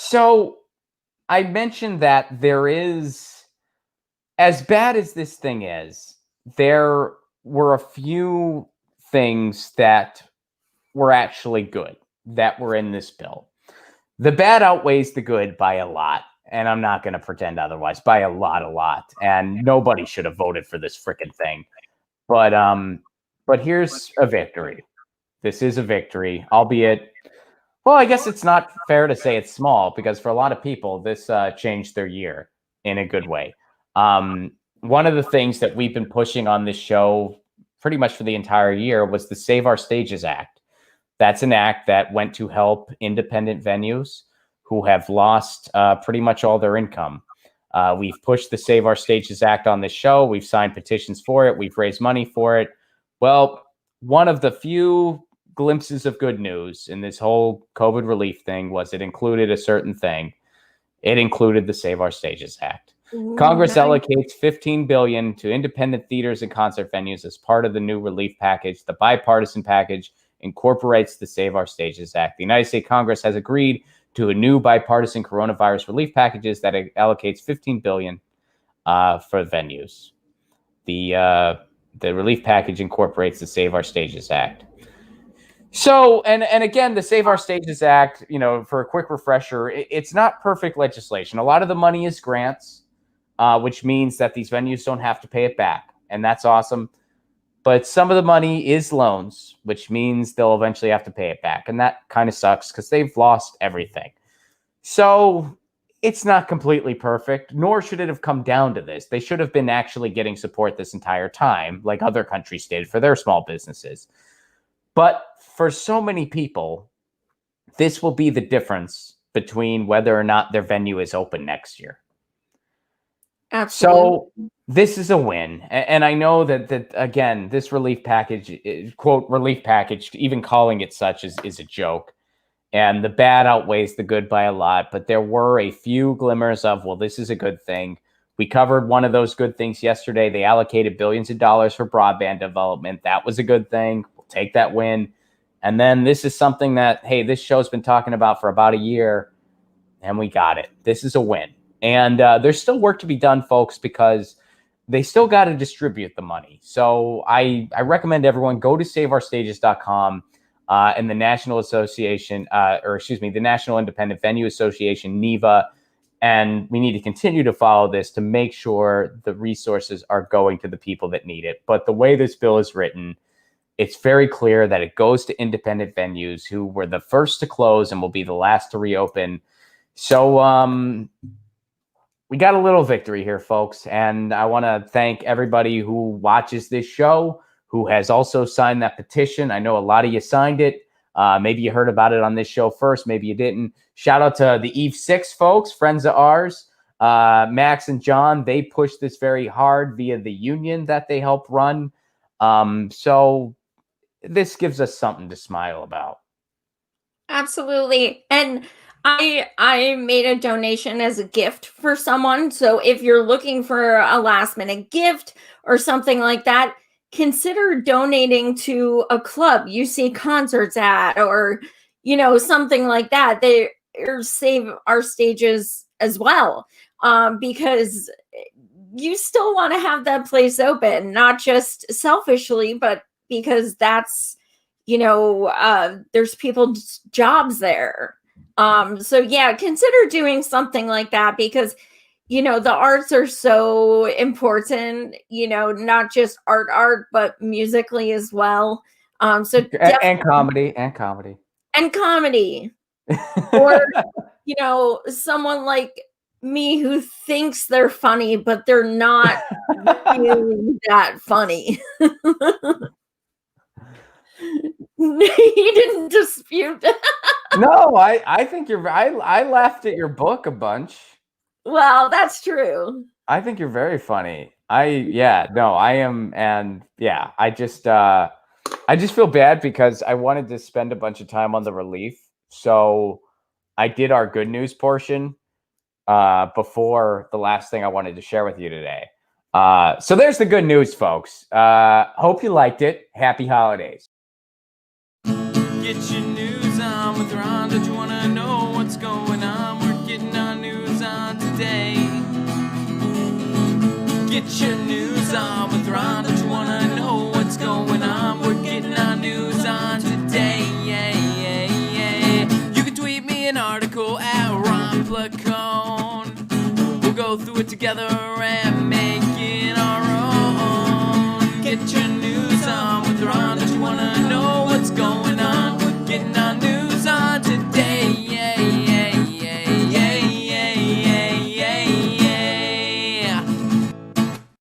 So I mentioned that there is, as bad as this thing is, there were a few things that were actually good that were in this bill. The bad outweighs the good by a lot. And I'm not going to pretend otherwise, by a lot. And nobody should have voted for this freaking thing. But here's a victory. This is a victory, albeit, well, I guess it's not fair to say it's small because for a lot of people, this changed their year in a good way. One of the things that we've been pushing on this show pretty much for the entire year was the Save Our Stages Act. That's an act that went to help independent venues who have lost pretty much all their income. We've pushed the Save Our Stages Act on this show. We've signed petitions for it. We've raised money for it. Well, one of the few glimpses of good news in this whole COVID relief thing was it included a certain thing. It included the Save Our Stages Act. Congress allocates $15 billion to independent theaters and concert venues as part of the new relief package. The bipartisan package incorporates the Save Our Stages Act. The United States Congress has agreed to a new bipartisan coronavirus relief packages that allocates $15 billion for venues. The relief package incorporates the Save Our Stages Act. So, and again, the Save Our Stages Act, for a quick refresher, it's not perfect legislation. A lot of the money is grants, which means that these venues don't have to pay it back. And that's awesome. But some of the money is loans, which means they'll eventually have to pay it back. And that kind of sucks because they've lost everything. So it's not completely perfect, nor should it have come down to this. They should have been actually getting support this entire time, like other countries did for their small businesses. But for so many people, this will be the difference between whether or not their venue is open next year. Absolutely. So this is a win. And I know that again, this relief package, quote, relief package, even calling it such is a joke. And the bad outweighs the good by a lot. But there were a few glimmers of, well, this is a good thing. We covered one of those good things yesterday. They allocated billions of dollars for broadband development. That was a good thing. We'll take that win. And then this is something that, hey, this show's been talking about for about a year, and we got it. This is a win. And there's still work to be done, folks, because they still got to distribute the money. So I recommend everyone go to saveourstages.com and the National Association, the National Independent Venue Association, NEVA. And we need to continue to follow this to make sure the resources are going to the people that need it. But the way this bill is written, it's very clear that it goes to independent venues who were the first to close and will be the last to reopen. So we got a little victory here, folks. And I want to thank everybody who watches this show, who has also signed that petition. I know a lot of you signed it. Maybe you heard about it on this show first. Maybe you didn't. Shout out to the Eve 6 folks, friends of ours. Max and John, they pushed this very hard via the union that they help run. So this gives us something to smile about. Absolutely. And I made a donation as a gift for someone. So if you're looking for a last minute gift or something like that, consider donating to a club you see concerts at, or, something like that. They Save Our Stages as well. Because you still want to have that place open, not just selfishly, but because that's, there's people's jobs there. So yeah, consider doing something like that because, the arts are so important, not just art, but musically as well. So and comedy. Or, someone like me who thinks they're funny, but they're not really that funny. He didn't dispute. No, I think I laughed at your book a bunch. Well, that's true. I think you're very funny. I am. And yeah, I just feel bad because I wanted to spend a bunch of time on the relief. So I did our good news portion before the last thing I wanted to share with you today. So there's the good news, folks. Hope you liked it. Happy holidays. Get your news on with Ron. Don't you want to know what's going on? We're today. Get your news on with Ron. Don't you wanna know what's going on? We're getting our news on today. You can tweet me an article at Ron Placone. We'll go through it together and make it our own. Get your news on with Ron. Don't you wanna know